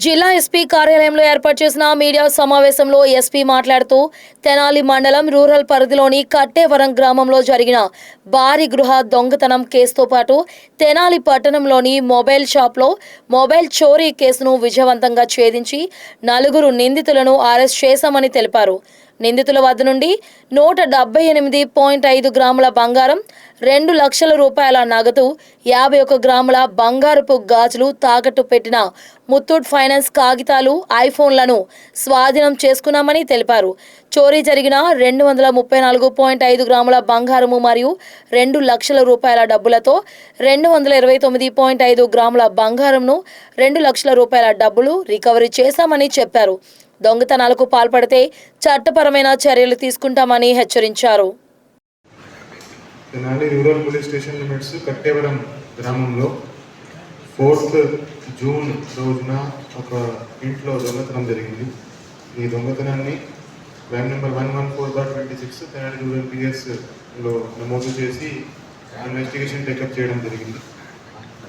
జిల్లా ఎస్పీ కార్యాలయంలో ఏర్పాటు చేసిన మీడియా సమావేశంలో ఎస్పీ మాట్లాడుతూ తెనాలి మండలం రూరల్ పరిధిలోని కట్టేవరం గ్రామంలో జరిగిన భారీ గృహ దొంగతనం కేసుతో పాటు తెనాలి పట్టణంలోని మొబైల్ షాప్లో మొబైల్ చోరీ కేసును విజయవంతంగా ఛేదించి 4 నిందితులను అరెస్ట్ చేశామని తెలిపారు. నిందితుల వద్ద నుండి 178.5 గ్రాముల బంగారం, 2 లక్షల రూపాయల నగదు, 51 గ్రాముల బంగారపు గాజులు తాకట్టు పెట్టిన ముత్తూట్ ఫైనాన్స్ కాగితాలు, ఐఫోన్లను స్వాధీనం చేసుకున్నామని తెలిపారు. చోరీ జరిగిన 234.5 గ్రాముల బంగారము మరియు 2 లక్షల రూపాయల డబ్బులతో 229.5 గ్రాముల బంగారంను, 2 లక్షల రూపాయల డబ్బులు రికవరీ చేశామని చెప్పారు. దొంగతనాలకు పాల్పడితే చట్టపరమైన చర్యలు తీసుకుంటామని హెచ్చరించారు. Tenali rural police station limits Katteravaram గ్రామంలో 4th జూన్ రోజున ఒక ఇంట్లో దొంగతనం జరిగింది. ఈ దొంగతనాన్ని క్రైమ్ నెంబర్ 114/26 తెనాలి రూరల్ పిఎస్లో నమోదు చేసి ఇన్వెస్టిగేషన్ టేకప్ చేయడం జరిగింది.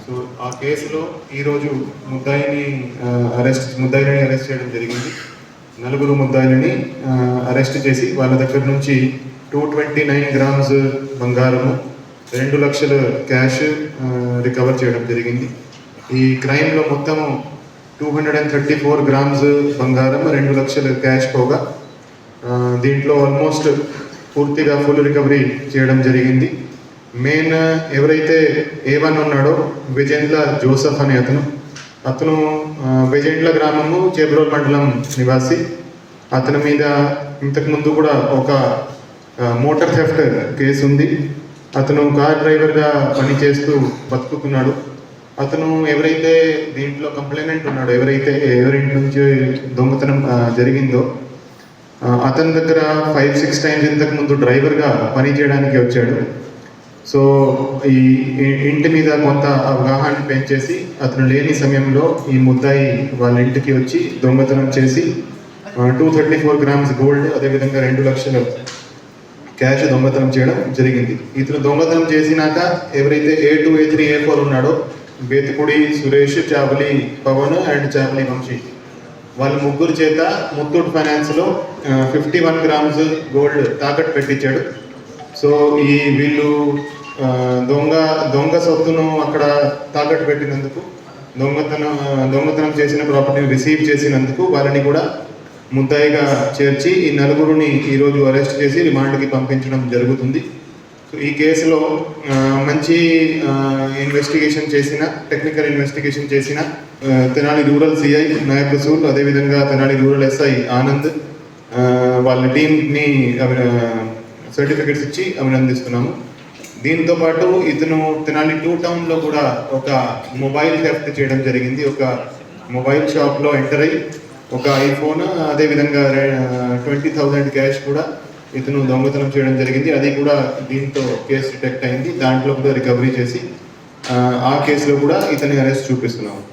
సో ఆ కేసులో ఈరోజు ముద్దాయిని అరెస్ట్ చేయడం జరిగింది. 4 ముద్దాయిలని అరెస్ట్ చేసి వాళ్ళ దగ్గర నుంచి 229 గ్రామ్స్ బంగారము, 2 లక్షల క్యాష్ రికవర్ చేయడం జరిగింది. ఈ క్రైమ్లో మొత్తము 234 గ్రామ్స్ బంగారం, 2 లక్షల క్యాష్ పోగా దీంట్లో ఆల్మోస్ట్ పూర్తిగా ఫుల్ రికవరీ చేయడం జరిగింది. మెయిన్ ఎవరైతే A1 ఉన్నాడో విజేంద్ర జోసఫ్ అనే అతను విజేంద్ర గ్రామము చేబ్రోల్ మండలం నివాసి. అతని మీద ఇంతకుముందు కూడా ఒక మోటార్ థెఫ్ట్ కేసు ఉంది. అతను కార్ డ్రైవర్గా పనిచేస్తూ బతుకుతున్నాడు. అతను ఎవరైతే దీంట్లో కంప్లైనెంట్ ఉన్నాడో, ఎవరింటి నుంచి దొంగతనం జరిగిందో అతని దగ్గర 5-6 టైమ్స్ ఇంతకుముందు డ్రైవర్గా పనిచేయడానికి వచ్చాడు. సో ఈ ఇంటి మీద కొంత అవగాహన పెంచేసి అతను లేని సమయంలో ఈ ముద్దాయి వాళ్ళ ఇంటికి వచ్చి దొంగతనం చేసి 234 గ్రామ్స్ గోల్డ్, అదేవిధంగా 2 లక్షల క్యాష్ దొంగతనం చేయడం జరిగింది. ఇతను దొంగతనం చేసినాక ఎవరైతే A2, A3, A4 ఉన్నాడో బేతుకుడి సురేష్, చాబలి పవన్ అండ్ చాబలి వంశీ, వాళ్ళ ముగ్గురు చేత ముత్తూట్ ఫైనాన్స్లో 51 గ్రామ్స్ గోల్డ్ తాకట్టు పెట్టించాడు. సో వీళ్ళు దొంగ సొత్తును అక్కడ తాకట్టు పెట్టినందుకు, దొంగతనం చేసిన ప్రాపర్టీని రిసీవ్ చేసినందుకు వాళ్ళని కూడా ముద్దాయిగా చేర్చి ఈ 4గురిని ఈరోజు అరెస్ట్ చేసి రిమాండ్కి పంపించడం జరుగుతుంది. సో ఈ కేసులో మంచి టెక్నికల్ ఇన్వెస్టిగేషన్ చేసిన తెనాలి రూరల్ సిఐ నాయక్ రసూల్, అదేవిధంగా తెనాలి రూరల్ ఎస్ఐ ఆనంద్, వాళ్ళ టీంని సర్టిఫికెట్స్ ఇచ్చి అభినందిస్తున్నాము. దీంతో పాటు ఇతను తెనాలి 2 టౌన్లో కూడా ఒక మొబైల్ థెఫ్ట్ చేయడం జరిగింది. ఒక మొబైల్ షాప్లో ఎంటర్ అయ్యి ఒక ఐఫోన్, అదేవిధంగా 20,000 క్యాష్ కూడా ఇతను దొంగతనం చేయడం జరిగింది. అది కూడా దీంతో కేసు డిటెక్ట్ అయింది. దాంట్లో కూడా రికవరీ చేసి ఆ కేసులో కూడా ఇతని అరెస్ట్ చూపిస్తున్నాము.